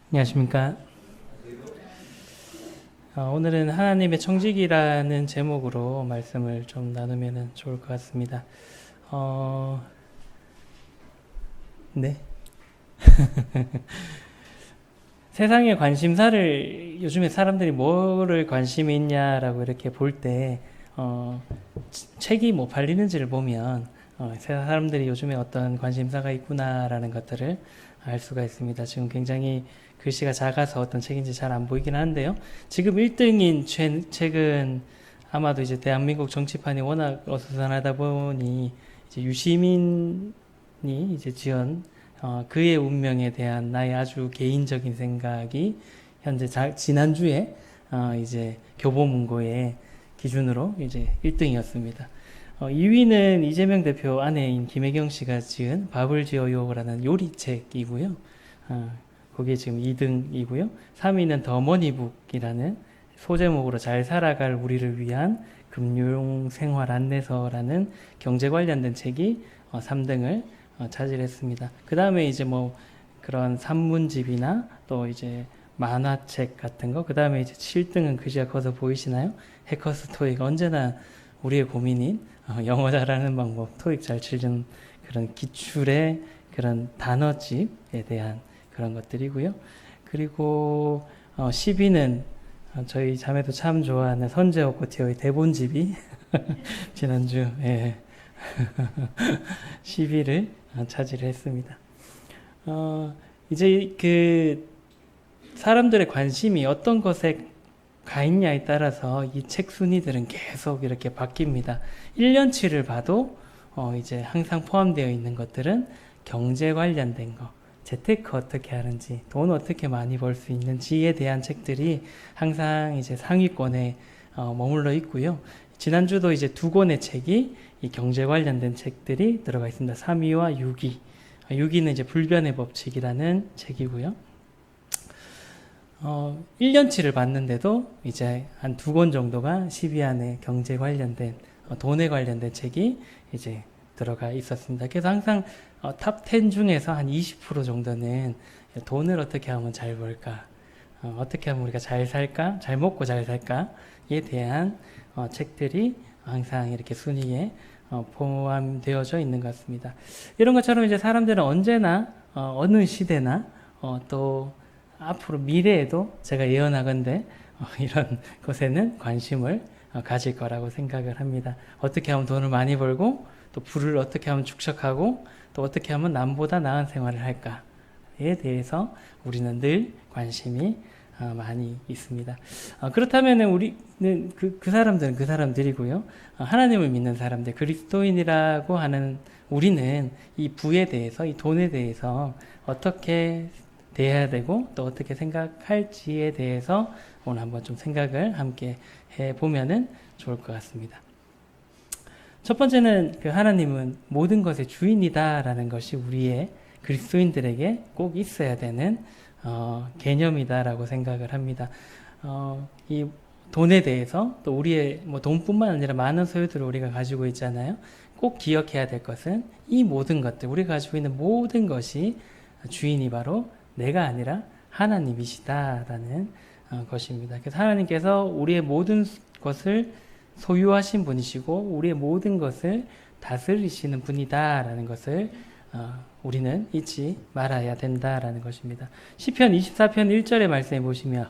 안녕하십니까. 오늘은 하나님의 청지기라는 제목으로 말씀을 좀 나누면 좋을 것 같습니다. 네. 세상의 관심사를 요즘에 사람들이 뭐를 관심이 있냐라고 이렇게 볼 때, 책이 뭐 팔리는지를 보면, 사람들이 요즘에 어떤 관심사가 있구나라는 것들을 알 수가 있습니다. 지금 굉장히 글씨가 작아서 어떤 책인지 잘 안 보이긴 하는데요. 지금 1등인 책은 아마도 이제 대한민국 정치판이 워낙 어수선하다 보니 이제 유시민이 이제 지은 그의 운명에 대한 나의 아주 개인적인 생각이 현재 지난주에 이제 교보문고의 기준으로 이제 1등이었습니다. 2위는 이재명 대표 아내인 김혜경 씨가 지은 밥을 지어요라는 요리책이고요. 거기에 지금 2등이고요. 3위는 더 머니북이라는 소제목으로 잘 살아갈 우리를 위한 금융 생활 안내서라는 경제 관련된 책이 3등을 차지했습니다. 그 다음에 이제 뭐 그런 산문집이나 또 이제 만화책 같은 거, 그 다음에 이제 7등은 글씨가 커서 보이시나요? 해커스 토익, 언제나 우리의 고민인 영어 잘하는 방법, 토익 잘 치는 그런 기출의 그런 단어집에 대한 그런 것들이고요. 그리고 10위는 저희 자매도 참 좋아하는 선재옥 고티어의 대본집이 지난주 10위를 차지를 했습니다. 이제 그 사람들의 관심이 어떤 것에 가 있냐에 따라서 이 책 순위들은 계속 이렇게 바뀝니다. 1년치를 봐도 이제 항상 포함되어 있는 것들은 경제 관련된 거, 재테크 어떻게 하는지, 돈 어떻게 많이 벌 수 있는지에 대한 책들이 항상 이제 상위권에 머물러 있고요. 지난주도 이제 두 권의 책이 이 경제 관련된 책들이 들어가 있습니다. 3위와 6위. 6위는 이제 불변의 법칙이라는 책이고요. 1년치를 봤는데도 이제 한 두 권 정도가 10위 안에 경제 관련된, 돈에 관련된 책이 이제 들어가 있었습니다. 그래서 항상 탑 10 중에서 한 20% 정도는 돈을 어떻게 하면 잘 벌까, 어떻게 하면 우리가 잘 살까, 잘 먹고 잘 살까에 대한 책들이 항상 이렇게 순위에 포함되어져 있는 것 같습니다. 이런 것처럼 이제 사람들은 언제나 어느 시대나 또 앞으로 미래에도 제가 예언하건대 이런 것에는 관심을 가질 거라고 생각을 합니다. 어떻게 하면 돈을 많이 벌고 또 부를 어떻게 하면 축적하고 또 어떻게 하면 남보다 나은 생활을 할까에 대해서 우리는 늘 관심이 많이 있습니다. 그렇다면 우리는 그 사람들은 그 사람들이고요. 하나님을 믿는 사람들, 그리스도인이라고 하는 우리는 이 부에 대해서, 이 돈에 대해서 어떻게 대해야 되고 또 어떻게 생각할지에 대해서 오늘 한번 좀 생각을 함께 해보면은 좋을 것 같습니다. 첫 번째는 그 하나님은 모든 것의 주인이다라는 것이 우리의 그리스도인들에게 꼭 있어야 되는 개념이다라고 생각을 합니다. 이 돈에 대해서 또 우리의 뭐 돈뿐만 아니라 많은 소유들을 우리가 가지고 있잖아요. 꼭 기억해야 될 것은 이 모든 것들, 우리가 가지고 있는 모든 것이 주인이 바로 내가 아니라 하나님이시다라는 것입니다. 그래서 하나님께서 우리의 모든 것을 소유하신 분이시고 우리의 모든 것을 다스리시는 분이다라는 것을 우리는 잊지 말아야 된다라는 것입니다. 시편 24편 1절의 말씀에 보시면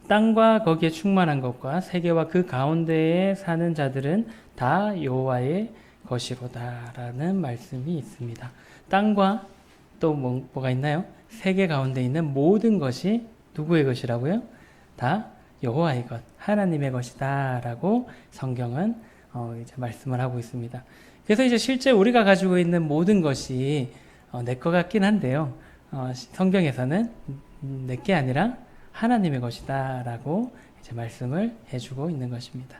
땅과 거기에 충만한 것과 세계와 그 가운데에 사는 자들은 다 여호와의 것이로다라는 말씀이 있습니다. 땅과 또 뭐가 있나요? 세계 가운데 있는 모든 것이 누구의 것이라고요? 다 여호와의 것, 하나님의 것이다라고 성경은 이제 말씀을 하고 있습니다. 그래서 이제 실제 우리가 가지고 있는 모든 것이 내 것 같긴 한데요. 성경에서는 내 게 아니라 하나님의 것이다라고 이제 말씀을 해주고 있는 것입니다.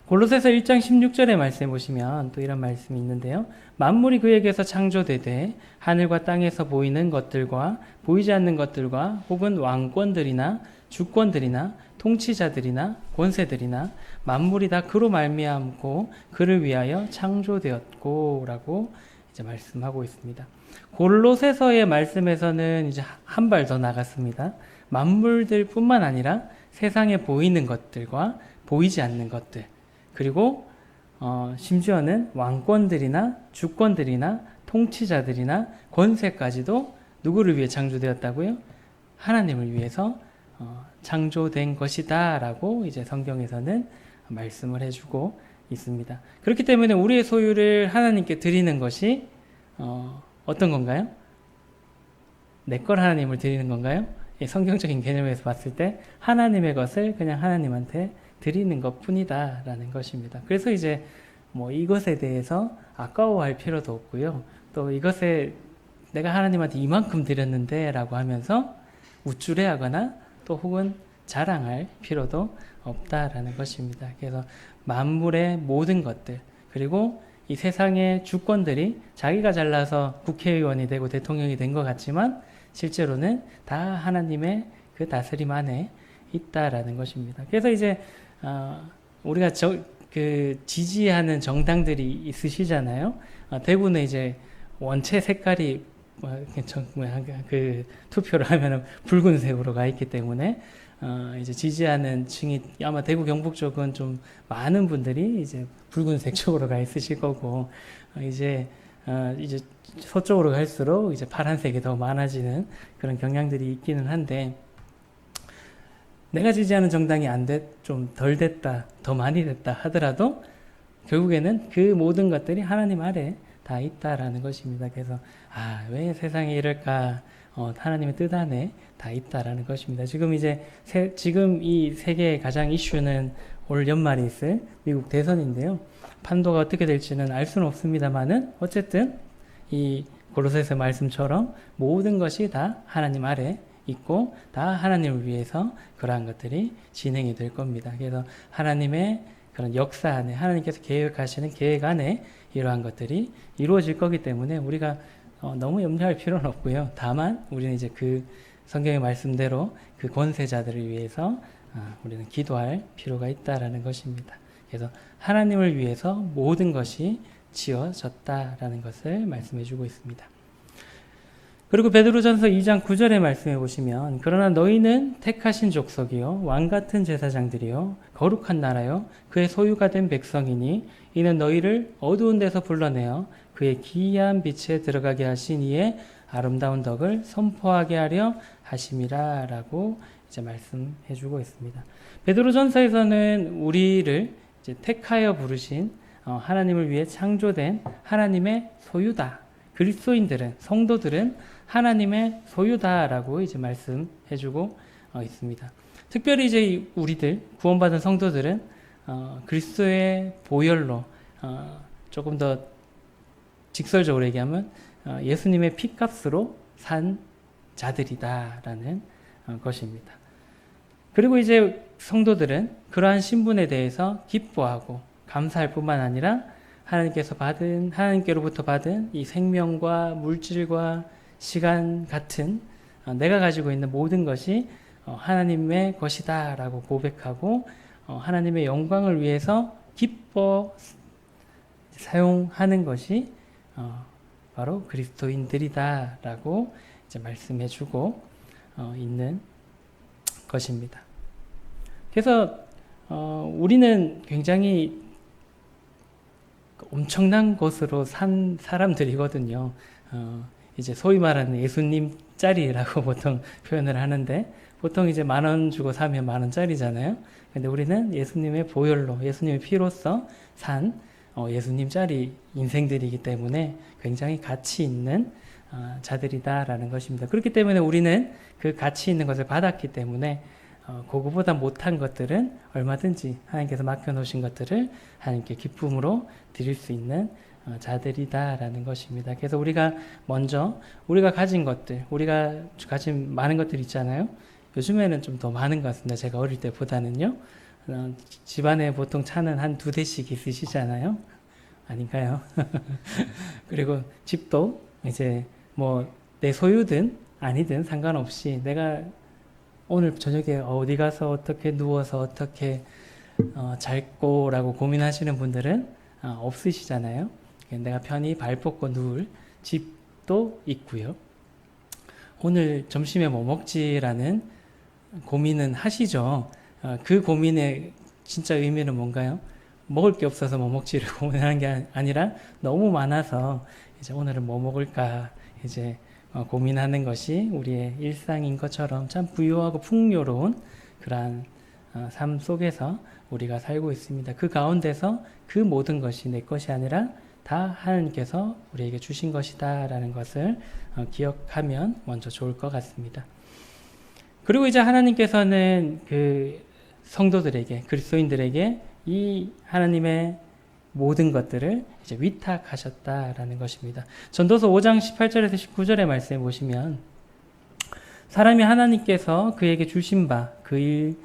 골로새서 1장 16절의 말씀에 보시면 또 이런 말씀이 있는데요. 만물이 그에게서 창조되되 하늘과 땅에서 보이는 것들과 보이지 않는 것들과 혹은 왕권들이나 주권들이나 통치자들이나 권세들이나 만물이 다 그로 말미암고 그를 위하여 창조되었고라고 이제 말씀하고 있습니다. 골로새서의 말씀에서는 이제 한 발 더 나갔습니다. 만물들뿐만 아니라 세상에 보이는 것들과 보이지 않는 것들, 그리고 심지어는 왕권들이나 주권들이나 통치자들이나 권세까지도 누구를 위해 창조되었다고요? 하나님을 위해서 창조된 것이다 라고 이제 성경에서는 말씀을 해주고 있습니다. 그렇기 때문에 우리의 소유를 하나님께 드리는 것이 어떤 건가요? 내 걸 하나님을 드리는 건가요? 성경적인 개념에서 봤을 때 하나님의 것을 그냥 하나님한테 드리는 것 뿐이다 라는 것입니다. 그래서 이제 뭐 이것에 대해서 아까워할 필요도 없고요. 또 이것에 내가 하나님한테 이만큼 드렸는데 라고 하면서 우쭐해하거나 또 혹은 자랑할 필요도 없다라는 것입니다. 그래서 만물의 모든 것들, 그리고 이 세상의 주권들이 자기가 잘나서 국회의원이 되고 대통령이 된 것 같지만 실제로는 다 하나님의 그 다스림 안에 있다라는 것입니다. 그래서 이제 우리가 지지하는 정당들이 있으시잖아요. 대부분은 이제 원체 색깔이 그 투표를 하면은 붉은색으로 가 있기 때문에 이제 지지하는 층이 아마 대구 경북 쪽은 좀 많은 분들이 이제 붉은색 쪽으로 가 있으실 거고 이제 서쪽으로 갈수록 이제 파란색이 더 많아지는 그런 경향들이 있기는 한데, 내가 지지하는 정당이 좀 덜 됐다, 더 많이 됐다 하더라도 결국에는 그 모든 것들이 하나님 아래 다 있다라는 것입니다. 그래서 왜 세상에 이럴까? 하나님의 뜻 안에 다 있다라는 것입니다. 지금 이 세계의 가장 이슈는 올 연말에 있을 미국 대선인데요. 판도가 어떻게 될지는 알 수는 없습니다만은 어쨌든 이 골로새서 말씀처럼 모든 것이 다 하나님 아래 있고 다 하나님을 위해서 그러한 것들이 진행이 될 겁니다. 그래서 하나님의 그런 역사 안에, 하나님께서 계획하시는 계획 안에 이러한 것들이 이루어질 거기 때문에 우리가 너무 염려할 필요는 없고요. 다만 우리는 이제 그 성경의 말씀대로 그 권세자들을 위해서 우리는 기도할 필요가 있다라는 것입니다. 그래서 하나님을 위해서 모든 것이 지어졌다라는 것을 말씀해 주고 있습니다. 그리고 베드로전서 2장 9절에 말씀해 보시면, 그러나 너희는 택하신 족속이요 왕같은 제사장들이요 거룩한 나라요 그의 소유가 된 백성이니 이는 너희를 어두운 데서 불러내어 그의 기이한 빛에 들어가게 하신 이의 아름다운 덕을 선포하게 하려 하심이라 라고 이제 말씀해 주고 있습니다. 베드로전서에서는 우리를 이제 택하여 부르신 하나님을 위해 창조된 하나님의 소유다. 그리스도인들은, 성도들은 하나님의 소유다라고 이제 말씀해 주고 있습니다. 특별히 이제 우리들, 구원받은 성도들은 그리스도의 보혈로 조금 더 직설적으로 얘기하면 예수님의 피값으로 산 자들이다라는 것입니다. 그리고 이제 성도들은 그러한 신분에 대해서 기뻐하고 감사할 뿐만 아니라 하나님께로부터 받은 이 생명과 물질과 시간 같은 내가 가지고 있는 모든 것이 하나님의 것이다라고 고백하고 하나님의 영광을 위해서 기뻐 사용하는 것이 바로 그리스도인들이다라고 이제 말씀해주고 있는 것입니다. 그래서 우리는 굉장히 엄청난 것으로 산 사람들이거든요. 이제 소위 말하는 예수님 짤이라고 보통 표현을 하는데, 보통 이제 10,000원 주고 사면 10,000원짜리잖아요. 근데 우리는 예수님의 보혈로, 예수님의 피로써 산 예수님 짤이 인생들이기 때문에 굉장히 가치 있는 자들이다라는 것입니다. 그렇기 때문에 우리는 그 가치 있는 것을 받았기 때문에 그거보다 못한 것들은 얼마든지 하나님께서 맡겨놓으신 것들을 하나님께 기쁨으로 드릴 수 있는 자들이다라는 것입니다. 그래서 우리가 먼저 우리가 가진 것들, 우리가 가진 많은 것들 있잖아요. 요즘에는 좀 더 많은 것 같습니다. 제가 어릴 때보다는요. 집안에 보통 차는 한 2대씩 있으시잖아요. 아닌가요? 그리고 집도 이제 뭐 내 소유든 아니든 상관없이 내가 오늘 저녁에 어디 가서 어떻게 누워서 어떻게 잘꼬라고 고민하시는 분들은 없으시잖아요. 내가 편히 발 뻗고 누울 집도 것도 있고요. 오늘 점심에 뭐 먹지라는 고민은 하시죠. 그 고민의 진짜 의미는 뭔가요? 먹을 게 없어서 뭐 먹지를 고민하는 게 아니라 너무 많아서 이제 오늘은 뭐 먹을까 이제 고민하는 것이 우리의 일상인 것처럼 참 부유하고 풍요로운 그러한 삶 속에서 우리가 살고 있습니다. 그 가운데서 그 모든 것이 내 것이 아니라 다 하나님께서 우리에게 주신 것이다 라는 것을 기억하면 먼저 좋을 것 같습니다. 그리고 이제 하나님께서는 그 성도들에게, 그리스도인들에게 이 하나님의 모든 것들을 이제 위탁하셨다라는 것입니다. 전도서 5장 18절에서 19절의 말씀에 보시면 사람이 하나님께서 그에게 주신 바 그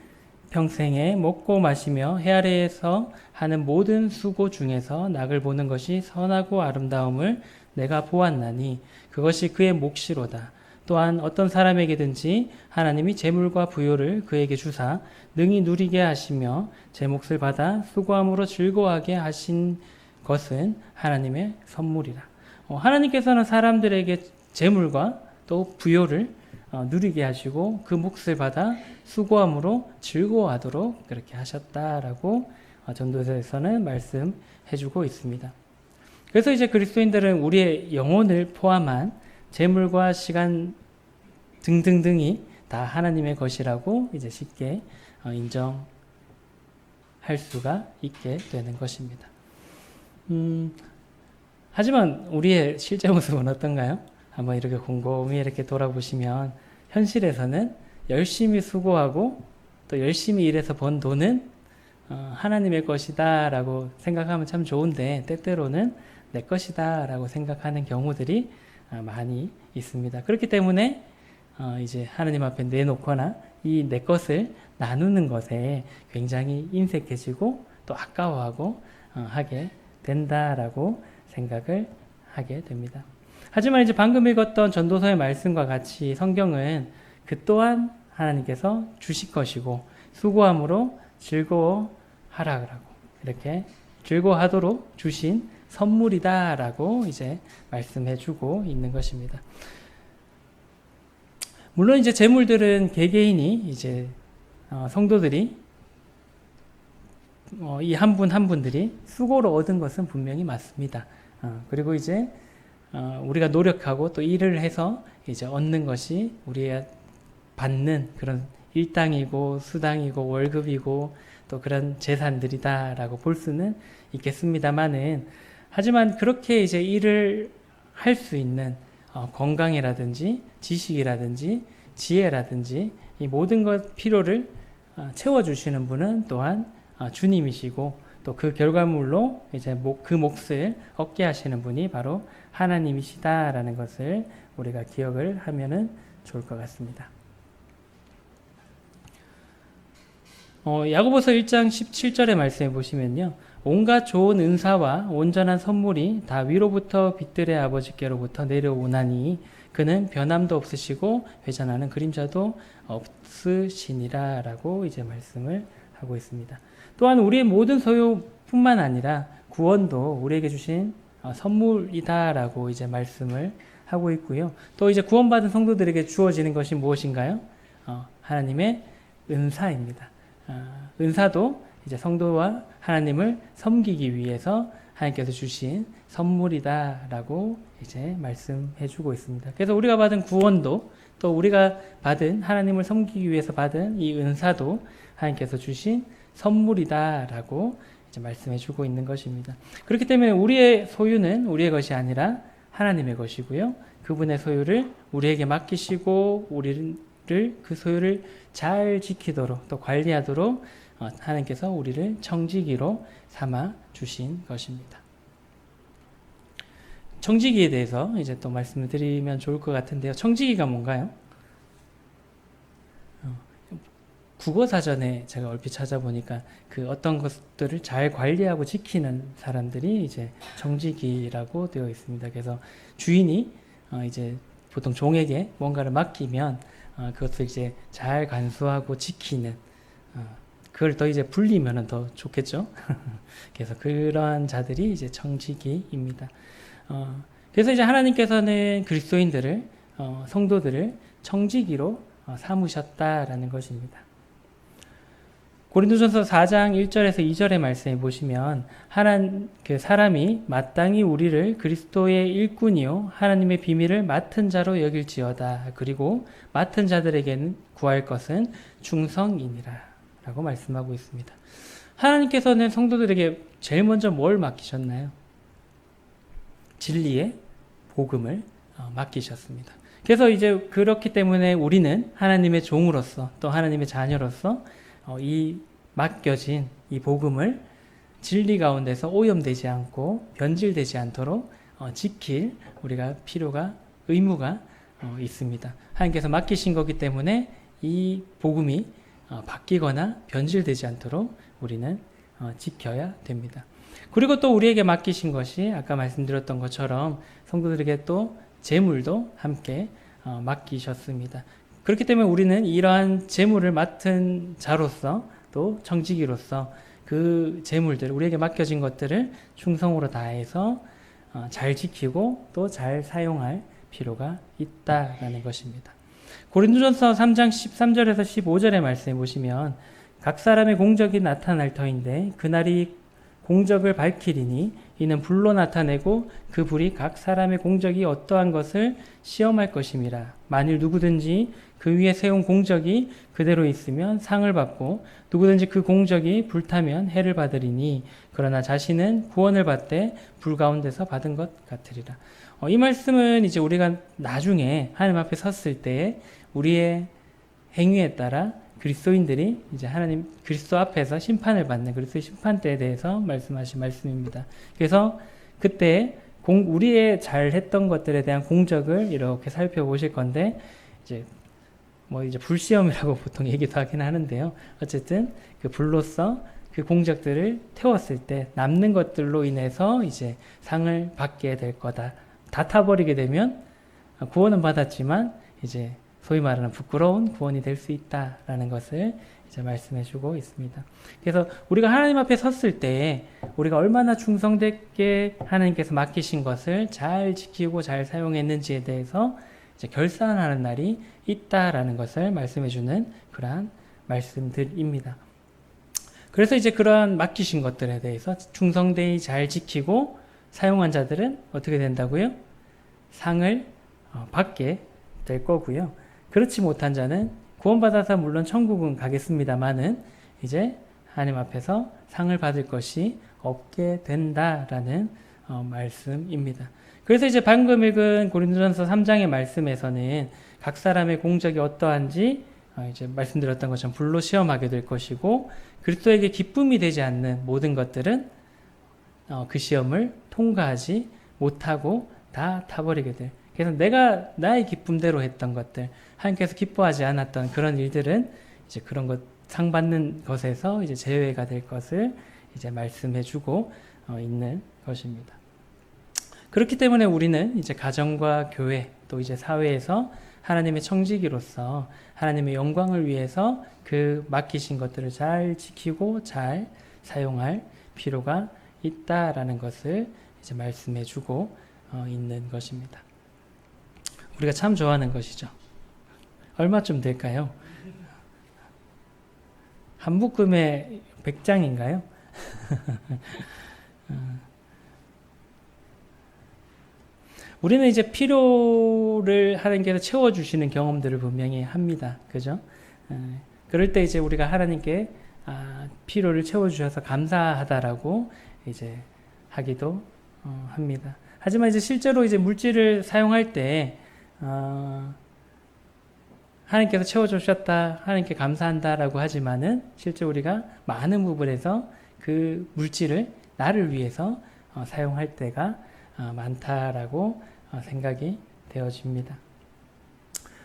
평생에 먹고 마시며 해 아래에서 하는 모든 수고 중에서 낙을 보는 것이 선하고 아름다움을 내가 보았나니 그것이 그의 몫이로다. 또한 어떤 사람에게든지 하나님이 재물과 부요를 그에게 주사 능히 누리게 하시며 제 몫을 받아 수고함으로 즐거워하게 하신 것은 하나님의 선물이라. 하나님께서는 사람들에게 재물과 또 부요를 누리게 하시고 그 몫을 받아 수고함으로 즐거워하도록 그렇게 하셨다라고 전도서에서는 말씀해주고 있습니다. 그래서 이제 그리스도인들은 우리의 영혼을 포함한 재물과 시간 등등등이 다 하나님의 것이라고 이제 쉽게 인정할 수가 있게 되는 것입니다. 하지만 우리의 실제 모습은 어떤가요? 한번 이렇게 곰곰이 이렇게 돌아보시면 현실에서는 열심히 수고하고 또 열심히 일해서 번 돈은 하나님의 것이다 라고 생각하면 참 좋은데 때때로는 내 것이다 라고 생각하는 경우들이 많이 있습니다. 그렇기 때문에 이제 하나님 앞에 내놓거나 이 내 것을 나누는 것에 굉장히 인색해지고 또 아까워하고 하게 된다라고 생각을 하게 됩니다. 하지만 이제 방금 읽었던 전도서의 말씀과 같이 성경은 그 또한 하나님께서 주실 것이고 수고함으로 즐거워하라고 이렇게 즐거워하도록 주신 선물이다라고 이제 말씀해주고 있는 것입니다. 물론 이제 재물들은 개개인이 이제 성도들이 이 한 분 한 분들이 수고로 얻은 것은 분명히 맞습니다. 그리고 이제 우리가 노력하고 또 일을 해서 이제 얻는 것이 우리가 받는 그런 일당이고 수당이고 월급이고 또 그런 재산들이다라고 볼 수는 있겠습니다만은 하지만 그렇게 이제 일을 할 수 있는 건강이라든지 지식이라든지 지혜라든지 이 모든 것 필요를 채워주시는 분은 또한 주님이시고 또 그 결과물로 이제 그 몫을 얻게 하시는 분이 바로 하나님이시다라는 것을 우리가 기억을 하면은 좋을 것 같습니다. 야고보서 1장 17절의 말씀에 보시면요. 온갖 좋은 은사와 온전한 선물이 다 위로부터 빛들의 아버지께로부터 내려오나니 그는 변함도 없으시고 회전하는 그림자도 없으시니라 라고 이제 말씀을 하고 있습니다. 또한 우리의 모든 소유뿐만 아니라 구원도 우리에게 주신 선물이다라고 이제 말씀을 하고 있고요. 또 이제 구원받은 성도들에게 주어지는 것이 무엇인가요? 하나님의 은사입니다. 은사도 이제 성도와 하나님을 섬기기 위해서 하나님께서 주신 선물이다라고 이제 말씀해주고 있습니다. 그래서 우리가 받은 구원도 또 우리가 받은 하나님을 섬기기 위해서 받은 이 은사도 하나님께서 주신 선물이다라고 이제 말씀해주고 있는 것입니다. 그렇기 때문에 우리의 소유는 우리의 것이 아니라 하나님의 것이고요. 그분의 소유를 우리에게 맡기시고 우리를 그 소유를 잘 지키도록 또 관리하도록 하나님께서 우리를 청지기로 삼아 주신 것입니다. 청지기에 대해서 이제 또 말씀을 드리면 좋을 것 같은데요. 청지기가 뭔가요? 국어사전에 제가 얼핏 찾아보니까 그 어떤 것들을 잘 관리하고 지키는 사람들이 이제 청지기라고 되어 있습니다. 그래서 주인이 이제 보통 종에게 뭔가를 맡기면 그것을 이제 잘 간수하고 지키는 그걸 더 이제 불리면은 더 좋겠죠. 그래서 그러한 자들이 이제 청지기입니다. 그래서 이제 하나님께서는 그리스도인들을 성도들을 청지기로 삼으셨다라는 것입니다. 고린도전서 4장 1절에서 2절의 말씀에 보시면 그 사람이 마땅히 우리를 그리스도의 일꾼이요 하나님의 비밀을 맡은 자로 여길지어다. 그리고 맡은 자들에게는 구할 것은 충성이니라 라고 말씀하고 있습니다. 하나님께서는 성도들에게 제일 먼저 뭘 맡기셨나요? 진리의 복음을 맡기셨습니다. 그래서 이제 그렇기 때문에 우리는 하나님의 종으로서 또 하나님의 자녀로서 이 맡겨진 이 복음을 진리 가운데서 오염되지 않고 변질되지 않도록 지킬 우리가 의무가 있습니다. 하나님께서 맡기신 거기 때문에 이 복음이 바뀌거나 변질되지 않도록 우리는 지켜야 됩니다. 그리고 또 우리에게 맡기신 것이 아까 말씀드렸던 것처럼 성도들에게 또 재물도 함께 맡기셨습니다. 그렇기 때문에 우리는 이러한 재물을 맡은 자로서 또 청지기로서 그 재물들, 우리에게 맡겨진 것들을 충성으로 다해서 잘 지키고 또 잘 사용할 필요가 있다라는 것입니다. 고린도전서 3장 13절에서 15절의 말씀에 보시면 각 사람의 공적이 나타날 터인데 그날이 공적을 밝히리니 이는 불로 나타내고 그 불이 각 사람의 공적이 어떠한 것을 시험할 것임이라. 만일 누구든지 그 위에 세운 공적이 그대로 있으면 상을 받고 누구든지 그 공적이 불타면 해를 받으리니 그러나 자신은 구원을 받되 불 가운데서 받은 것 같으리라. 이 말씀은 이제 우리가 나중에 하나님 앞에 섰을 때 우리의 행위에 따라 그리스도인들이 이제 하나님 그리스도 앞에서 심판을 받는 그리스도의 심판대에 대해서 말씀하신 말씀입니다. 그래서 그때 우리의 잘했던 것들에 대한 공적을 이렇게 살펴보실 건데 이제 불시험이라고 보통 얘기도 하긴 하는데요. 어쨌든 그 불로서 그 공적들을 태웠을 때 남는 것들로 인해서 이제 상을 받게 될 거다. 다 타버리게 되면 구원은 받았지만 이제 소위 말하는 부끄러운 구원이 될 수 있다라는 것을 이제 말씀해 주고 있습니다. 그래서 우리가 하나님 앞에 섰을 때 우리가 얼마나 충성되게 하나님께서 맡기신 것을 잘 지키고 잘 사용했는지에 대해서 이제 결산하는 날이 있다라는 것을 말씀해 주는 그러한 말씀들입니다. 그래서 이제 그러한 맡기신 것들에 대해서 충성되이 잘 지키고 사용한 자들은 어떻게 된다고요? 상을 받게 될 거고요. 그렇지 못한 자는 구원받아서 물론 천국은 가겠습니다만은 이제 하나님 앞에서 상을 받을 것이 없게 된다라는 말씀입니다. 그래서 이제 방금 읽은 고린도전서 3장의 말씀에서는 각 사람의 공적이 어떠한지 이제 말씀드렸던 것처럼 불로 시험하게 될 것이고 그리스도에게 기쁨이 되지 않는 모든 것들은 그 시험을 통과하지 못하고 다 타버리게 될. 그래서 내가 나의 기쁨대로 했던 것들, 하나님께서 기뻐하지 않았던 그런 일들은 이제 그런 것 상 받는 것에서 이제 제외가 될 것을 이제 말씀해주고 있는 것입니다. 그렇기 때문에 우리는 이제 가정과 교회 또 이제 사회에서 하나님의 청지기로서 하나님의 영광을 위해서 그 맡기신 것들을 잘 지키고 잘 사용할 필요가 있다라는 것을 이제 말씀해주고 있는 것입니다. 우리가 참 좋아하는 것이죠. 얼마쯤 될까요? 한 묶음에 100장인가요? 우리는 이제 필요를 하나님께서 채워주시는 경험들을 분명히 합니다. 그죠? 그럴 때 이제 우리가 하나님께 필요를 채워주셔서 감사하다라고 이제 하기도 합니다. 하지만 이제 실제로 이제 물질을 사용할 때 하나님께서 채워주셨다, 하나님께 감사한다라고 하지만은 실제 우리가 많은 부분에서 그 물질을 나를 위해서 사용할 때가 많다라고 생각이 되어집니다.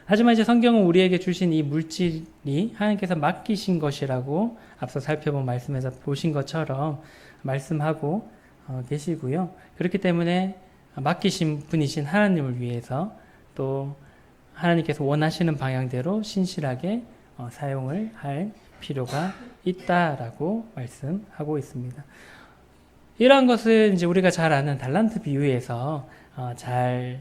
하지만 이제 성경은 우리에게 주신 이 물질이 하나님께서 맡기신 것이라고 앞서 살펴본 말씀에서 보신 것처럼 말씀하고 계시고요. 그렇기 때문에 맡기신 분이신 하나님을 위해서 또 하나님께서 원하시는 방향대로 신실하게 사용을 할 필요가 있다라고 말씀하고 있습니다. 이러한 것은 이제 우리가 잘 아는 달란트 비유에서 잘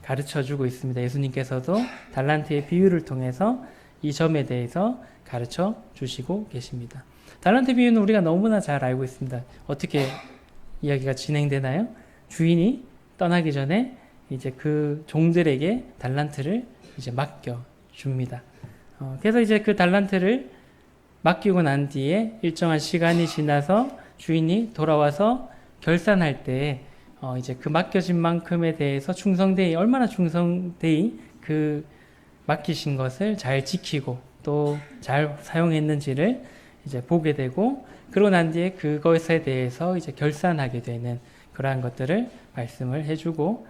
가르쳐 주고 있습니다. 예수님께서도 달란트의 비유를 통해서 이 점에 대해서 가르쳐 주시고 계십니다. 달란트 비유는 우리가 너무나 잘 알고 있습니다. 어떻게 이야기가 진행되나요? 주인이 떠나기 전에 이제 그 종들에게 달란트를 이제 맡겨 줍니다. 그래서 이제 그 달란트를 맡기고 난 뒤에 일정한 시간이 지나서 주인이 돌아와서 결산할 때 이제 그 맡겨진 만큼에 대해서 충성되이, 얼마나 충성되이 그 맡기신 것을 잘 지키고 또 잘 사용했는지를 이제 보게 되고, 그러고 난 뒤에 그것에 대해서 이제 결산하게 되는 그러한 것들을 말씀을 해주고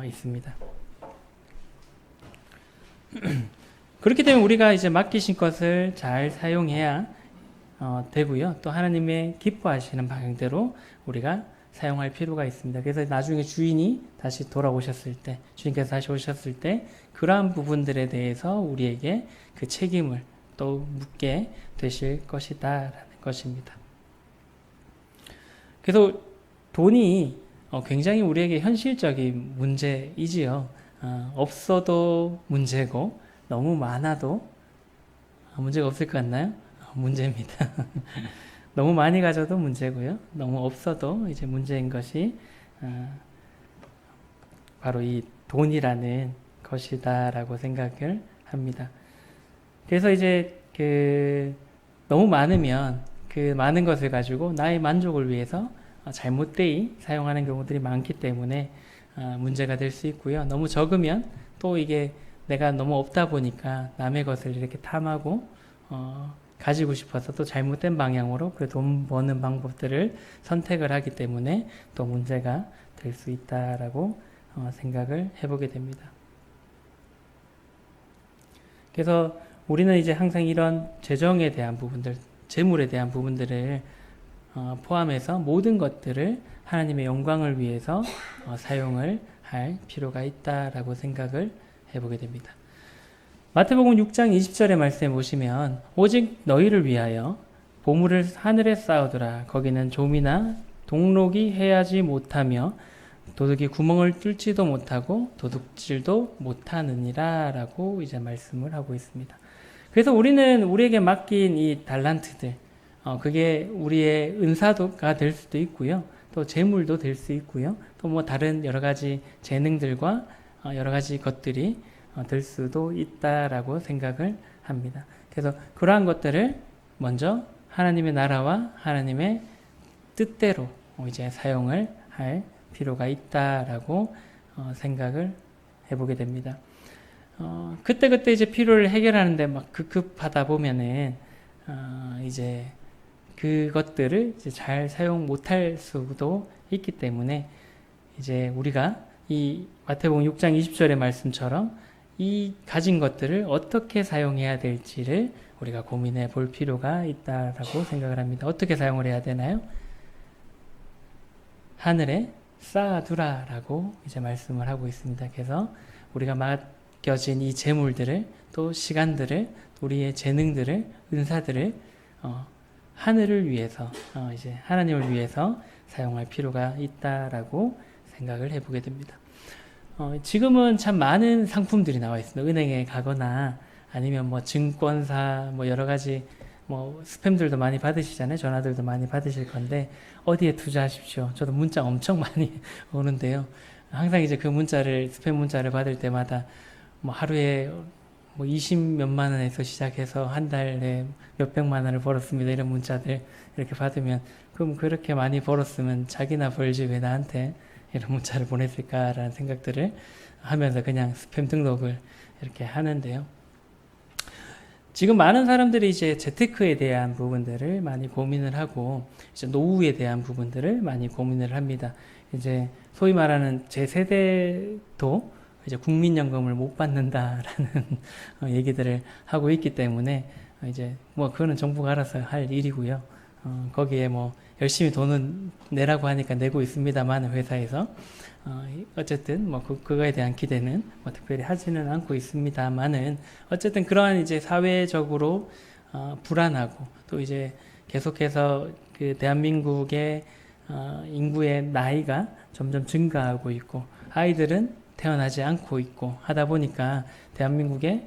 있습니다. 그렇기 때문에 우리가 이제 맡기신 것을 잘 사용해야 되고요. 또 하나님의 기뻐하시는 방향대로 우리가 사용할 필요가 있습니다. 그래서 나중에 주인이 다시 돌아오셨을 때, 주인께서 다시 오셨을 때 그러한 부분들에 대해서 우리에게 그 책임을 또 묻게 되실 것이다라는 것입니다. 그래서 돈이 굉장히 우리에게 현실적인 문제이지요. 없어도 문제고 너무 많아도 문제가 없을 것 같나요? 문제입니다. 너무 많이 가져도 문제고요. 너무 없어도 이제 문제인 것이 바로 이 돈이라는 것이다라고 생각을 합니다. 그래서 이제 너무 많으면 그 많은 것을 가지고 나의 만족을 위해서 잘못되이 사용하는 경우들이 많기 때문에 문제가 될 수 있고요. 너무 적으면 또 이게 내가 너무 없다 보니까 남의 것을 이렇게 탐하고 가지고 싶어서 또 잘못된 방향으로 그 돈 버는 방법들을 선택을 하기 때문에 또 문제가 될 수 있다라고 생각을 해보게 됩니다. 그래서 우리는 이제 항상 이런 재정에 대한 부분들, 재물에 대한 부분들을 포함해서 모든 것들을 하나님의 영광을 위해서 사용을 할 필요가 있다라고 생각을 해보게 됩니다. 마태복음 6장 20절의 말씀에 보시면 오직 너희를 위하여 보물을 하늘에 쌓아두라. 거기는 좀이나 동록이 해하지 못하며 도둑이 구멍을 뚫지도 못하고 도둑질도 못하느니라 라고 이제 말씀을 하고 있습니다. 그래서 우리는 우리에게 맡긴 이 달란트들, 그게 우리의 은사가 될 수도 있고요. 또 재물도 될 수 있고요. 또 뭐 다른 여러 가지 재능들과 여러 가지 것들이 될 수도 있다라고 생각을 합니다. 그래서 그러한 것들을 먼저 하나님의 나라와 하나님의 뜻대로 이제 사용을 할 필요가 있다라고 생각을 해보게 됩니다. 그때 이제 필요를 해결하는데 막 급급하다 보면은 이제 그것들을 이제 잘 사용 못할 수도 있기 때문에 이제 우리가 이 마태복음 6장 20절의 말씀처럼 이 가진 것들을 어떻게 사용해야 될지를 우리가 고민해 볼 필요가 있다라고 생각을 합니다. 어떻게 사용을 해야 되나요? 하늘에 쌓아두라라고 이제 말씀을 하고 있습니다. 그래서 우리가 맡겨진 이 재물들을 또 시간들을 우리의 재능들을 은사들을 하늘을 위해서 이제 하나님을 위해서 사용할 필요가 있다라고 생각을 해보게 됩니다. 지금은 참 많은 상품들이 나와 있습니다. 은행에 가거나 아니면 뭐 증권사 뭐 여러 가지 뭐 스팸들도 많이 받으시잖아요. 전화들도 많이 받으실 건데 어디에 투자하십시오. 저도 문자 엄청 많이 오는데요. 항상 이제 그 문자를 스팸 문자를 받을 때마다 뭐 하루에 뭐 20몇만 원에서 시작해서 한 달에 몇백만 원을 벌었습니다. 이런 문자들 이렇게 받으면 그럼 그렇게 많이 벌었으면 자기나 벌지 왜 나한테 이런 문자를 보냈을까라는 생각들을 하면서 그냥 스팸 등록을 이렇게 하는데요. 지금 많은 사람들이 이제 재테크에 대한 부분들을 많이 고민을 하고 이제 노후에 대한 부분들을 많이 고민을 합니다. 이제 소위 말하는 제 세대도 이제 국민연금을 못 받는다라는 얘기들을 하고 있기 때문에 이제 뭐 그거는 정부가 알아서 할 일이고요. 거기에 뭐 열심히 돈은 내라고 하니까 내고 있습니다만 회사에서 어쨌든 뭐 그거에 대한 기대는 뭐 특별히 하지는 않고 있습니다만은 어쨌든 그러한 이제 사회적으로 불안하고 또 이제 계속해서 그 대한민국의 인구의 나이가 점점 증가하고 있고 아이들은 태어나지 않고 있고 하다 보니까 대한민국에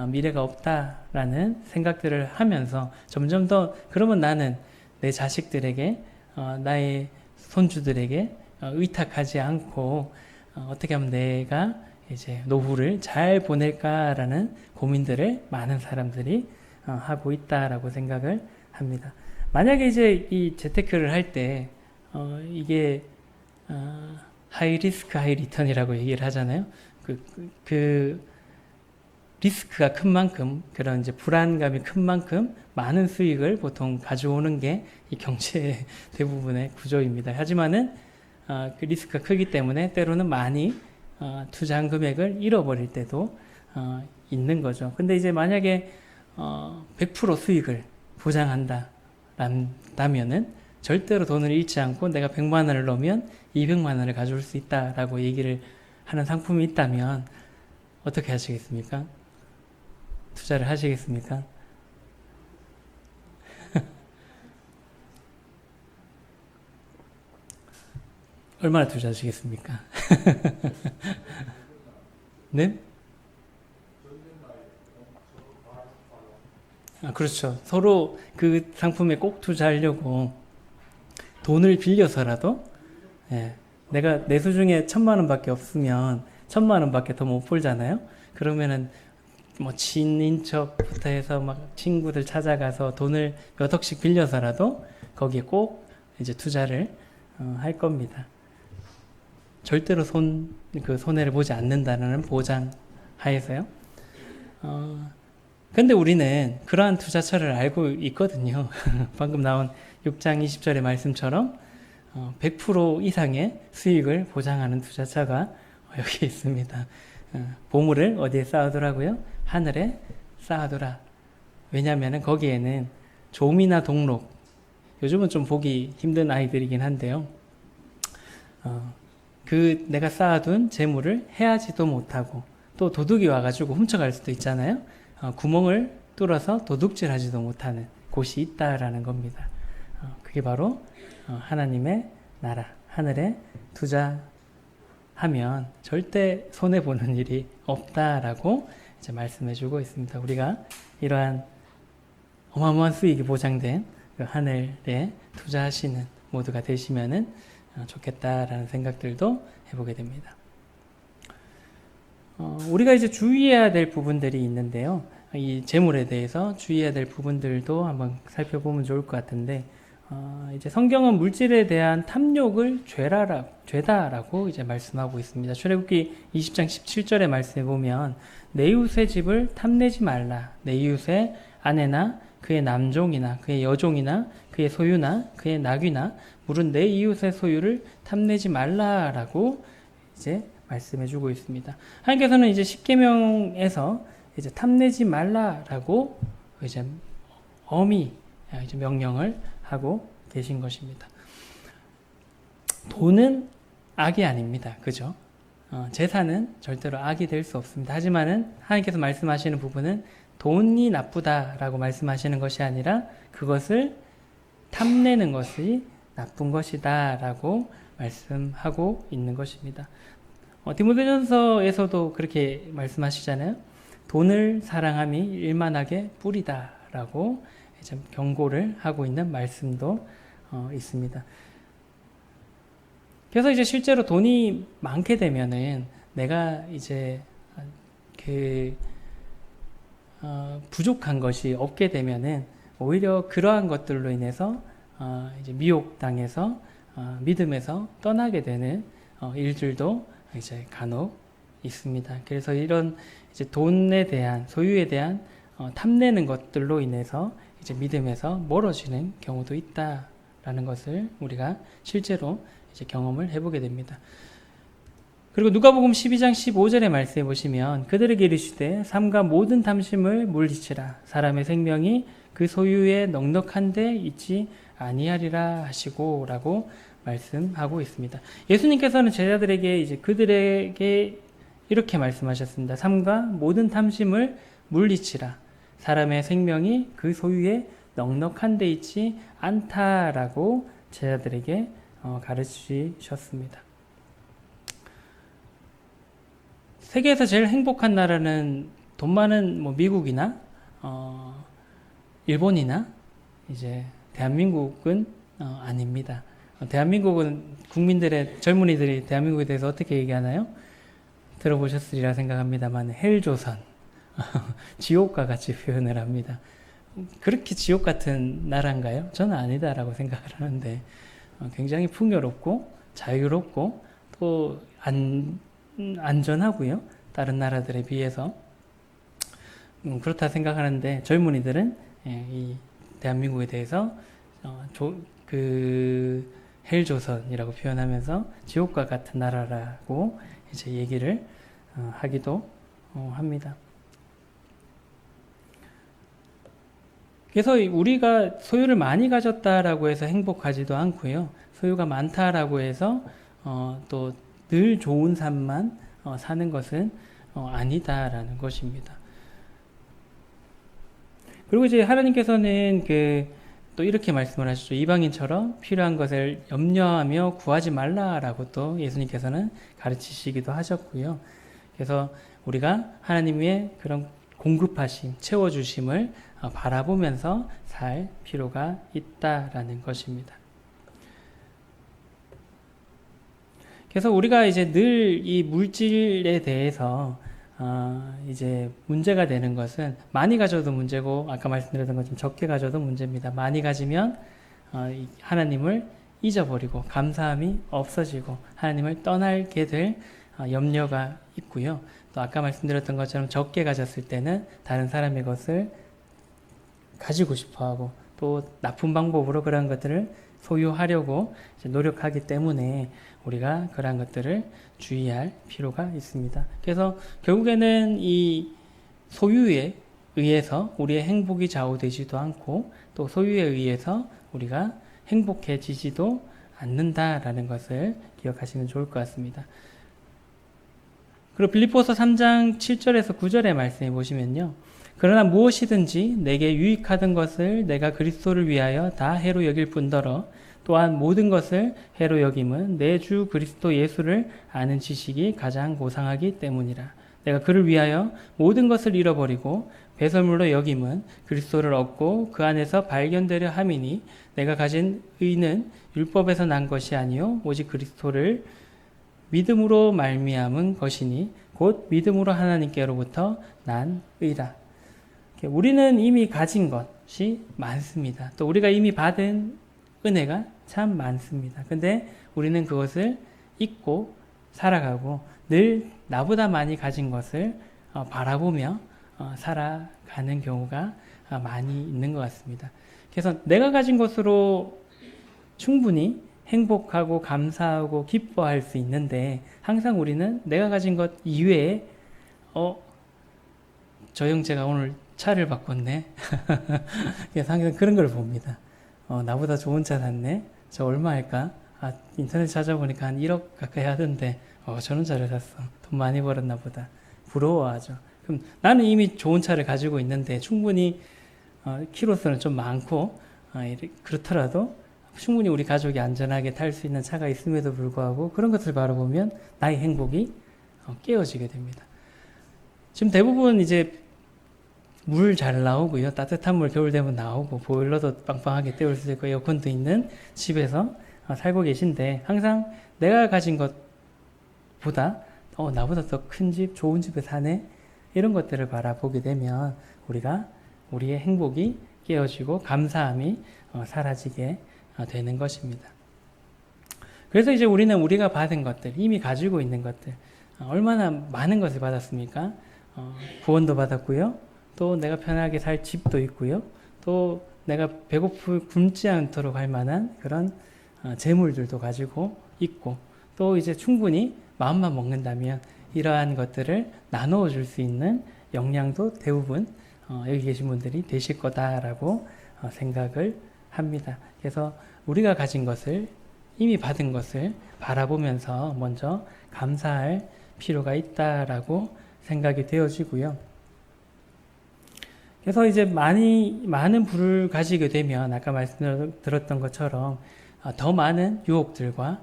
미래가 없다라는 생각들을 하면서 점점 더 그러면 나는 내 자식들에게 나의 손주들에게 의탁하지 않고 어떻게 하면 내가 이제 노후를 잘 보낼까라는 고민들을 많은 사람들이 하고 있다라고 생각을 합니다. 만약에 이제 이 재테크를 할 때 이게 하이 리스크 하이 리턴이라고 얘기를 하잖아요. 그 리스크가 큰 만큼 그런 이제 불안감이 큰 만큼 많은 수익을 보통 가져오는 게 이 경제의 대부분의 구조입니다. 하지만은 그 리스크가 크기 때문에 때로는 많이 투자한 금액을 잃어버릴 때도 있는 거죠. 근데 이제 만약에 100% 수익을 보장한다면은 절대로 돈을 잃지 않고 내가 100만 원을 넣으면 200만 원을 가져올 수 있다라고 얘기를 하는 상품이 있다면 어떻게 하시겠습니까? 투자를 하시겠습니까? 얼마나 투자하시겠습니까? 네? 그렇죠. 서로 그 상품에 꼭 투자하려고 돈을 빌려서라도 예, 내가 내수 중에 1,000만 원밖에 없으면 1,000만 원밖에 더 못 벌잖아요. 그러면은 뭐 친인척부터 해서 막 친구들 찾아가서 돈을 몇 억씩 빌려서라도 거기에 꼭 이제 투자를 할 겁니다. 절대로 손해를 보지 않는다는 보장 하에서요. 근데 우리는 그러한 투자처를 알고 있거든요. 방금 나온 6장 20절의 말씀처럼 100% 이상의 수익을 보장하는 투자처가 여기 있습니다. 보물을 어디에 쌓아두라고요? 하늘에 쌓아두라. 왜냐하면 거기에는 조미나 동록, 요즘은 좀 보기 힘든 아이들이긴 한데요. 그 내가 쌓아둔 재물을 해하지도 못하고 또 도둑이 와가지고 훔쳐갈 수도 있잖아요. 구멍을 뚫어서 도둑질하지도 못하는 곳이 있다라는 겁니다. 그게 바로 하나님의 나라, 하늘에 투자하면 절대 손해보는 일이 없다라고 이제 말씀해주고 있습니다. 우리가 이러한 어마어마한 수익이 보장된 그 하늘에 투자하시는 모두가 되시면은 좋겠다라는 생각들도 해보게 됩니다. 우리가 이제 주의해야 될 부분들이 있는데요. 이 재물에 대해서 주의해야 될 부분들도 한번 살펴보면 좋을 것 같은데, 이제 성경은 물질에 대한 탐욕을 죄다라고 이제 말씀하고 있습니다. 출애굽기 20장 17절의 말씀에 보면 내 이웃의 집을 탐내지 말라. 내 이웃의 아내나 그의 남종이나 그의 여종이나 그의 소유나 그의 낙이나 물은 내 이웃의 소유를 탐내지 말라라고 이제 말씀해주고 있습니다. 하나님께서는 이제 십계명에서 이제 탐내지 말라라고 이제 엄히 이제 명령을 하고 계신 것입니다. 돈은 악이 아닙니다. 그죠? 재산은 절대로 악이 될 수 없습니다. 하지만은 하나님께서 말씀하시는 부분은 돈이 나쁘다라고 말씀하시는 것이 아니라 그것을 탐내는 것이 나쁜 것이다라고 말씀하고 있는 것입니다. 디모데전서에서도 그렇게 말씀하시잖아요. 돈을 사랑함이 일만하게 뿌리다라고 이제 경고를 하고 있는 말씀도 있습니다. 그래서 이제 실제로 돈이 많게 되면은 내가 이제 부족한 것이 없게 되면은 오히려 그러한 것들로 인해서 이제 미혹당해서 믿음에서 떠나게 되는 일들도 이제 간혹 있습니다. 그래서 이런 이제 돈에 대한 소유에 대한 탐내는 것들로 인해서 이제 믿음에서 멀어지는 경우도 있다라는 것을 우리가 실제로 이제 경험을 해보게 됩니다. 그리고 누가복음 12장 15절의 말씀에 보시면 그들에게 이르시되 삼가 모든 탐심을 물리치라. 사람의 생명이 그 소유에 넉넉한 데 있지 아니하리라 하시고 라고 말씀하고 있습니다. 예수님께서는 제자들에게 이제 그들에게 이렇게 말씀하셨습니다. 삼가 모든 탐심을 물리치라. 사람의 생명이 그 소유에 넉넉한 데 있지 않다라고 제자들에게 가르치셨습니다. 세계에서 제일 행복한 나라는 돈 많은 뭐 미국이나 일본이나 이제 대한민국은 아닙니다. 대한민국은 국민들의 젊은이들이 대한민국에 대해서 어떻게 얘기하나요? 들어보셨으리라 생각합니다만 헬조선, 지옥과 같이 표현을 합니다. 그렇게 지옥 같은 나라인가요? 저는 아니다라고 생각을 하는데 굉장히 풍요롭고 자유롭고 또 안전하고요. 다른 나라들에 비해서 그렇다 생각하는데 젊은이들은 이 대한민국에 대해서 그 헬조선이라고 표현하면서 지옥과 같은 나라라고 이제 얘기를 하기도 합니다. 그래서 우리가 소유를 많이 가졌다라고 해서 행복하지도 않고요. 소유가 많다라고 해서 또 늘 좋은 삶만 사는 것은 아니다라는 것입니다. 그리고 이제 하나님께서는 또 이렇게 말씀을 하시죠. 이방인처럼 필요한 것을 염려하며 구하지 말라라고 또 예수님께서는 가르치시기도 하셨고요. 그래서 우리가 하나님의 그런 공급하심, 채워주심을 바라보면서 살 필요가 있다라는 것입니다. 그래서 우리가 이제 늘 이 물질에 대해서 이제 문제가 되는 것은 많이 가져도 문제고 아까 말씀드렸던 것처럼 적게 가져도 문제입니다. 많이 가지면 하나님을 잊어버리고 감사함이 없어지고 하나님을 떠나게 될 염려가 있고요. 또 아까 말씀드렸던 것처럼 적게 가졌을 때는 다른 사람의 것을 가지고 싶어하고 또 나쁜 방법으로 그런 것들을 소유하려고 노력하기 때문에 우리가 그러한 것들을 주의할 필요가 있습니다. 그래서 결국에는 이 소유에 의해서 우리의 행복이 좌우되지도 않고 또 소유에 의해서 우리가 행복해지지도 않는다라는 것을 기억하시면 좋을 것 같습니다. 그리고 빌립보서 3장 7절에서 9절의 말씀해 보시면요. 그러나 무엇이든지 내게 유익하던 것을 내가 그리스도를 위하여 다 해로 여길 뿐더러 또한 모든 것을 해로 여김은 내 주 그리스도 예수를 아는 지식이 가장 고상하기 때문이라. 내가 그를 위하여 모든 것을 잃어버리고 배설물로 여김은 그리스도를 얻고 그 안에서 발견되려 함이니 내가 가진 의는 율법에서 난 것이 아니요 오직 그리스도를 믿음으로 말미암은 것이니 곧 믿음으로 하나님께로부터 난 의라. 우리는 이미 가진 것이 많습니다. 또 우리가 이미 받은 은혜가 참 많습니다. 근데 우리는 그것을 잊고 살아가고 늘 나보다 많이 가진 것을 바라보며 살아가는 경우가 많이 있는 것 같습니다. 그래서 내가 가진 것으로 충분히 행복하고 감사하고 기뻐할 수 있는데 항상 우리는 내가 가진 것 이외에 저 형제가 오늘 차를 바꿨네. 그래서 항상 그런 걸 봅니다. 나보다 좋은 차 샀네. 저 얼마 할까? 인터넷 찾아보니까 한 1억 가까이 하던데 저런 차를 샀어. 돈 많이 벌었나 보다. 부러워하죠. 그럼 나는 이미 좋은 차를 가지고 있는데 충분히 키로수는 좀 많고 그렇더라도 충분히 우리 가족이 안전하게 탈 수 있는 차가 있음에도 불구하고 그런 것을 바라보면 나의 행복이 깨어지게 됩니다. 지금 대부분 이제 물 잘 나오고요. 따뜻한 물 겨울 되면 나오고 보일러도 빵빵하게 때울 수 있고 에어컨도 있는 집에서 살고 계신데 항상 내가 가진 것보다 나보다 더 큰 집, 좋은 집에 사네 이런 것들을 바라보게 되면 우리가 우리의 행복이 깨어지고 감사함이 사라지게 되는 것입니다. 그래서 이제 우리는 우리가 받은 것들, 이미 가지고 있는 것들 얼마나 많은 것을 받았습니까? 구원도 받았고요. 또 내가 편하게 살 집도 있고요. 또 내가 굶지 않도록 할 만한 그런 재물들도 가지고 있고 또 이제 충분히 마음만 먹는다면 이러한 것들을 나누어 줄 수 있는 역량도 대부분 여기 계신 분들이 되실 거다라고 생각을 합니다. 그래서 우리가 가진 것을 이미 받은 것을 바라보면서 먼저 감사할 필요가 있다라고 생각이 되어지고요. 그래서 이제 많은 부를 가지게 되면 아까 말씀드렸던 것처럼 더 많은 유혹들과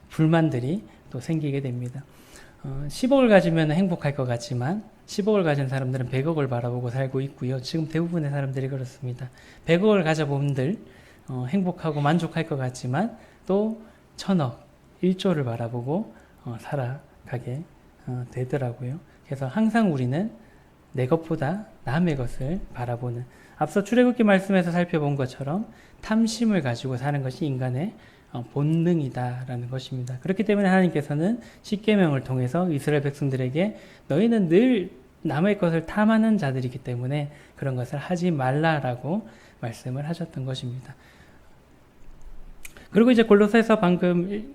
불만들이 또 생기게 됩니다. 10억을 가지면 행복할 것 같지만 10억을 가진 사람들은 100억을 바라보고 살고 있고요. 지금 대부분의 사람들이 그렇습니다. 100억을 가져본들 행복하고 만족할 것 같지만 또 1000억, 1조를 바라보고 살아가게 되더라고요. 그래서 항상 우리는 내 것보다 남의 것을 바라보는, 앞서 출애굽기 말씀에서 살펴본 것처럼 탐심을 가지고 사는 것이 인간의 본능이다라는 것입니다. 그렇기 때문에 하나님께서는 십계명을 통해서 이스라엘 백성들에게 너희는 늘 남의 것을 탐하는 자들이기 때문에 그런 것을 하지 말라라고 말씀을 하셨던 것입니다. 그리고 이제 골로새서 방금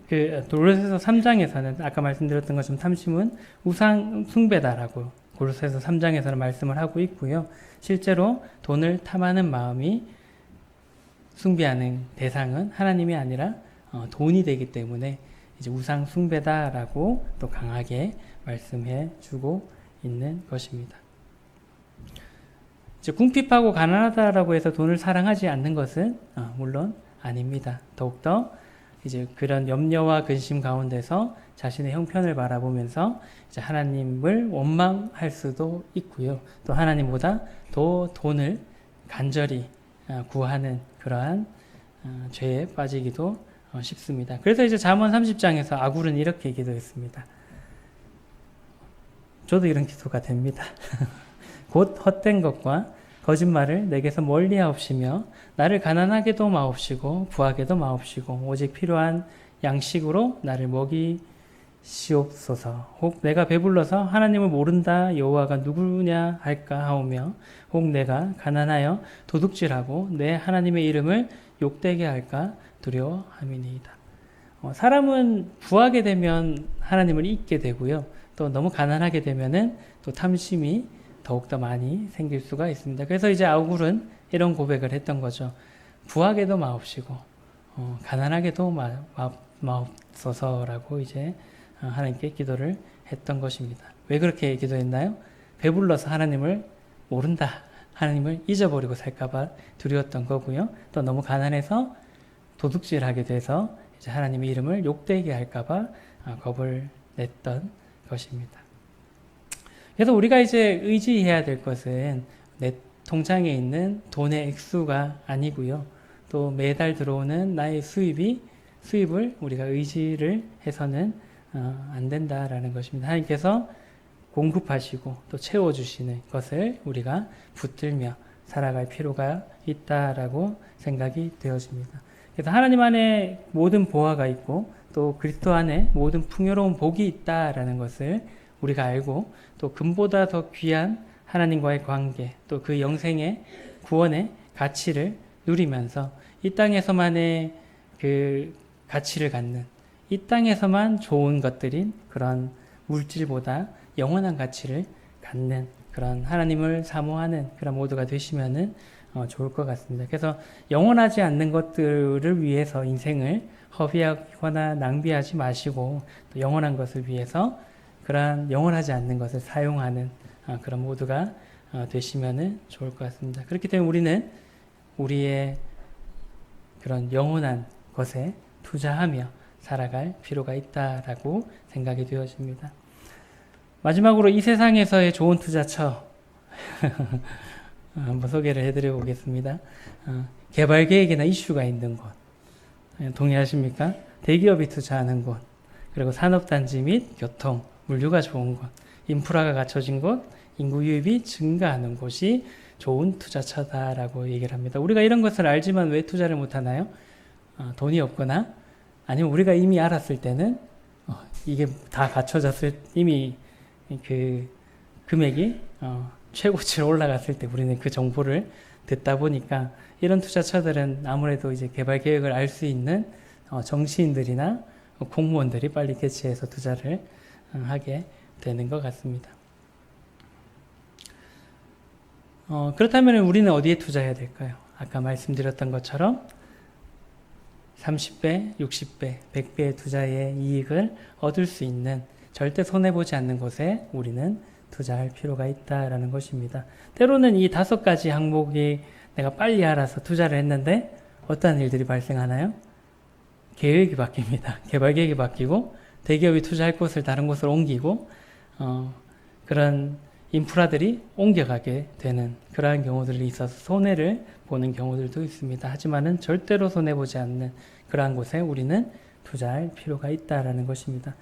골로새서 3장에서는 아까 말씀드렸던 것처럼 탐심은 우상 숭배다라고 골로새서 3장에서는 말씀을 하고 있고요. 실제로 돈을 탐하는 마음이 숭배하는 대상은 하나님이 아니라 돈이 되기 때문에 이제 우상 숭배다라고 또 강하게 말씀해 주고 있는 것입니다. 이제 궁핍하고 가난하다라고 해서 돈을 사랑하지 않는 것은 물론 아닙니다. 더욱더 이제 그런 염려와 근심 가운데서 자신의 형편을 바라보면서 이제 하나님을 원망할 수도 있고요. 또 하나님보다 더 돈을 간절히 구하는 그러한 죄에 빠지기도 쉽습니다. 그래서 이제 잠언 30장에서 아굴은 이렇게 기도했습니다. 저도 이런 기도가 됩니다. 곧 헛된 것과 거짓말을 내게서 멀리하옵시며 나를 가난하게도 마옵시고 부하게도 마옵시고 오직 필요한 양식으로 나를 먹이시옵소서. 혹 내가 배불러서 하나님을 모른다 여호와가 누구냐 할까 하오며 혹 내가 가난하여 도둑질하고 내 하나님의 이름을 욕되게 할까 두려워함이니이다. 사람은 부하게 되면 하나님을 잊게 되고요. 또 너무 가난하게 되면은 또 탐심이 더욱더 많이 생길 수가 있습니다. 그래서 이제 아굴은 이런 고백을 했던 거죠. 부하게도 마옵시고 가난하게도 마옵소서라고 이제 하나님께 기도를 했던 것입니다. 왜 그렇게 기도했나요? 배불러서 하나님을 모른다, 하나님을 잊어버리고 살까봐 두려웠던 거고요. 또 너무 가난해서 도둑질하게 돼서 이제 하나님의 이름을 욕되게 할까봐 겁을 냈던 것입니다. 그래서 우리가 이제 의지해야 될 것은 내 통장에 있는 돈의 액수가 아니고요. 또 매달 들어오는 나의 수입을 우리가 의지를 해서는 안 된다라는 것입니다. 하나님께서 공급하시고 또 채워주시는 것을 우리가 붙들며 살아갈 필요가 있다라고 생각이 되어집니다. 그래서 하나님 안에 모든 보화가 있고 또 그리스도 안에 모든 풍요로운 복이 있다라는 것을 우리가 알고 또 금보다 더 귀한 하나님과의 관계 또 그 영생의 구원의 가치를 누리면서 이 땅에서만의 그 가치를 갖는 이 땅에서만 좋은 것들인 그런 물질보다 영원한 가치를 갖는 그런 하나님을 사모하는 그런 모두가 되시면은 좋을 것 같습니다. 그래서 영원하지 않는 것들을 위해서 인생을 허비하거나 낭비하지 마시고 또 영원한 것을 위해서 그러한 영원하지 않는 것을 사용하는 그런 모두가 되시면은 좋을 것 같습니다. 그렇기 때문에 우리는 우리의 그런 영원한 것에 투자하며 살아갈 필요가 있다라고 생각이 되어집니다. 마지막으로 이 세상에서의 좋은 투자처 한번 소개를 해드려 보겠습니다. 개발 계획이나 이슈가 있는 곳, 동의하십니까? 대기업이 투자하는 곳, 그리고 산업단지 및 교통, 물류가 좋은 곳, 인프라가 갖춰진 곳, 인구 유입이 증가하는 곳이 좋은 투자처다라고 얘기를 합니다. 우리가 이런 것을 알지만 왜 투자를 못하나요? 돈이 없거나 아니면 우리가 이미 알았을 때는 이게 다 갖춰졌을 이미 그 금액이 최고치로 올라갔을 때 우리는 그 정보를 듣다 보니까 이런 투자처들은 아무래도 이제 개발 계획을 알 수 있는 정치인들이나 공무원들이 빨리 개최해서 투자를 하게 되는 것 같습니다. 그렇다면 우리는 어디에 투자해야 될까요? 아까 말씀드렸던 것처럼 30배, 60배, 100배의 투자의 이익을 얻을 수 있는 절대 손해보지 않는 곳에 우리는 투자할 필요가 있다라는 것입니다. 때로는 이 5가지 항목이 내가 빨리 알아서 투자를 했는데 어떠한 일들이 발생하나요? 계획이 바뀝니다. 개발 계획이 바뀌고 대기업이 투자할 곳을 다른 곳으로 옮기고 그런 인프라들이 옮겨가게 되는 그러한 경우들이 있어서 손해를 보는 경우들도 있습니다. 하지만은 절대로 손해보지 않는 그러한 곳에 우리는 투자할 필요가 있다라는 것입니다.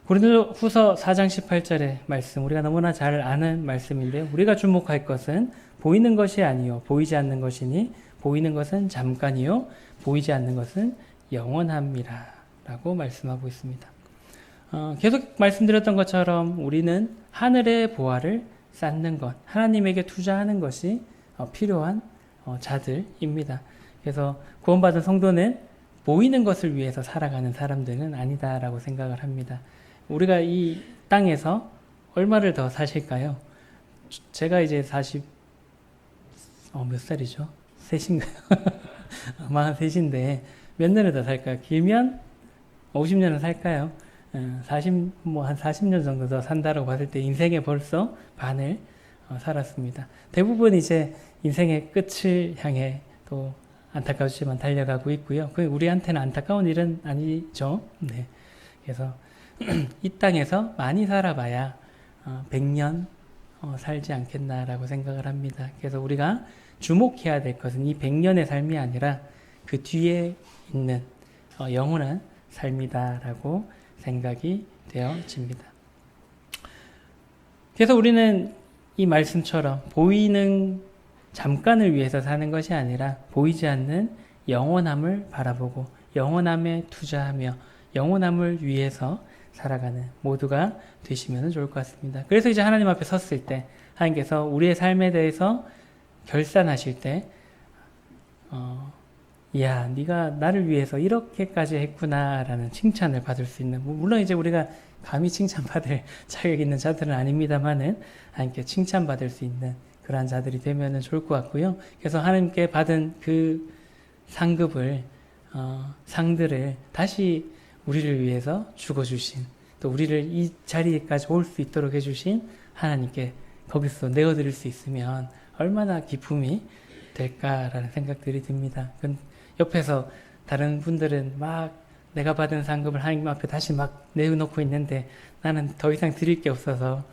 고린도후서 4장 18절의 말씀, 우리가 너무나 잘 아는 말씀인데, 우리가 주목할 것은 보이는 것이 아니요 보이지 않는 것이니 보이는 것은 잠깐이요 보이지 않는 것은 영원함이라 라고 말씀하고 있습니다. 계속 말씀드렸던 것처럼 우리는 하늘의 보화를 쌓는 것, 하나님에게 투자하는 것이 필요한 자들입니다. 그래서 구원받은 성도는 보이는 것을 위해서 살아가는 사람들은 아니다라고 생각을 합니다. 우리가 이 땅에서 얼마를 더 사실까요? 제가 이제 몇 살이죠? 셋인가요? 43인데 몇 년을 더 살까요? 길면 50년을 살까요? 한 40년 정도 더 산다고 봤을 때 인생의 벌써 반을 살았습니다. 대부분 이제 인생의 끝을 향해 또 안타까우지만 달려가고 있고요. 그 우리한테는 안타까운 일은 아니죠. 네. 그래서 이 땅에서 많이 살아봐야 100년 살지 않겠나라고 생각을 합니다. 그래서 우리가 주목해야 될 것은 이 100년의 삶이 아니라 그 뒤에 있는 영원한 삶이다라고 생각이 되어집니다. 그래서 우리는 이 말씀처럼 보이는 잠깐을 위해서 사는 것이 아니라 보이지 않는 영원함을 바라보고 영원함에 투자하며 영원함을 위해서 살아가는 모두가 되시면 좋을 것 같습니다. 그래서 이제 하나님 앞에 섰을 때 하나님께서 우리의 삶에 대해서 결산하실 때 이야, 네가 나를 위해서 이렇게까지 했구나라는 칭찬을 받을 수 있는, 물론 이제 우리가 감히 칭찬받을 자격 있는 자들은 아닙니다만은 하나님께 칭찬받을 수 있는 그러한 자들이 되면 좋을 것 같고요. 그래서 하나님께 받은 그 상급을 상들을 다시 우리를 위해서 죽어주신, 또 우리를 이 자리에까지 올 수 있도록 해주신 하나님께 거기서 내어드릴 수 있으면 얼마나 기쁨이 될까라는 생각들이 듭니다. 옆에서 다른 분들은 막 내가 받은 상급을 하나님 앞에 다시 막 내어놓고 있는데 나는 더 이상 드릴 게 없어서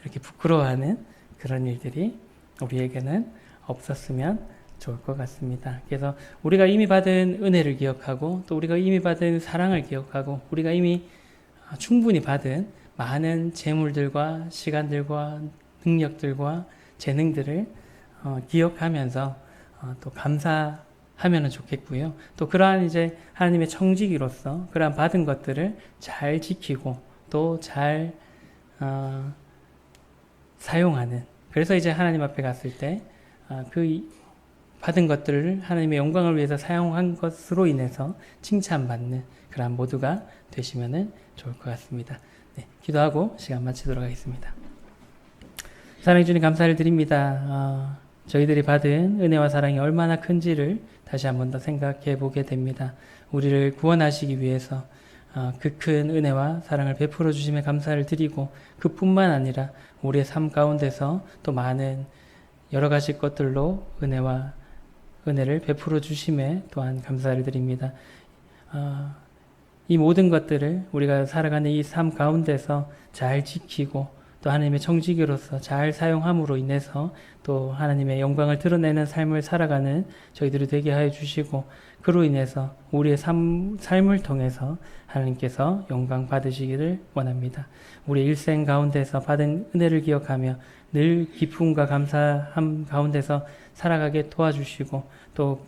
이렇게 부끄러워하는 그런 일들이 우리에게는 없었으면 좋을 것 같습니다. 그래서 우리가 이미 받은 은혜를 기억하고 또 우리가 이미 받은 사랑을 기억하고 우리가 이미 충분히 받은 많은 재물들과 시간들과 능력들과 재능들을 기억하면서 또 감사하면 좋겠고요. 또 그러한 이제 하나님의 청지기로서 그러한 받은 것들을 잘 지키고 또 잘 사용하는, 그래서 이제 하나님 앞에 갔을 때 그 받은 것들을 하나님의 영광을 위해서 사용한 것으로 인해서 칭찬받는 그러한 모두가 되시면 좋을 것 같습니다. 네, 기도하고 시간 마치도록 하겠습니다. 사랑해 주님 감사를 드립니다. 저희들이 받은 은혜와 사랑이 얼마나 큰지를 다시 한 번 더 생각해 보게 됩니다. 우리를 구원하시기 위해서 그 큰 은혜와 사랑을 베풀어 주심에 감사를 드리고 그뿐만 아니라 우리의 삶 가운데서 또 많은 여러 가지 것들로 은혜를 베풀어 주심에 또한 감사를 드립니다. 이 모든 것들을 우리가 살아가는 이 삶 가운데서 잘 지키고 또 하나님의 청지기로서 잘 사용함으로 인해서 또 하나님의 영광을 드러내는 삶을 살아가는 저희들이 되게 하여 주시고 그로 인해서 우리의 삶을 통해서 하나님께서 영광 받으시기를 원합니다. 우리의 일생 가운데서 받은 은혜를 기억하며 늘 기쁨과 감사함 가운데서 살아가게 도와주시고 또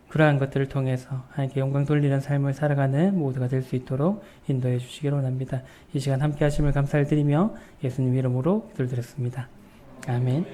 그러한 것들을 통해서 하나님께 영광 돌리는 삶을 살아가는 모두가 될 수 있도록 인도해 주시기를 원합니다. 이 시간 함께 하심을 감사를 드리며 예수님 이름으로 기도를 드렸습니다. 아멘.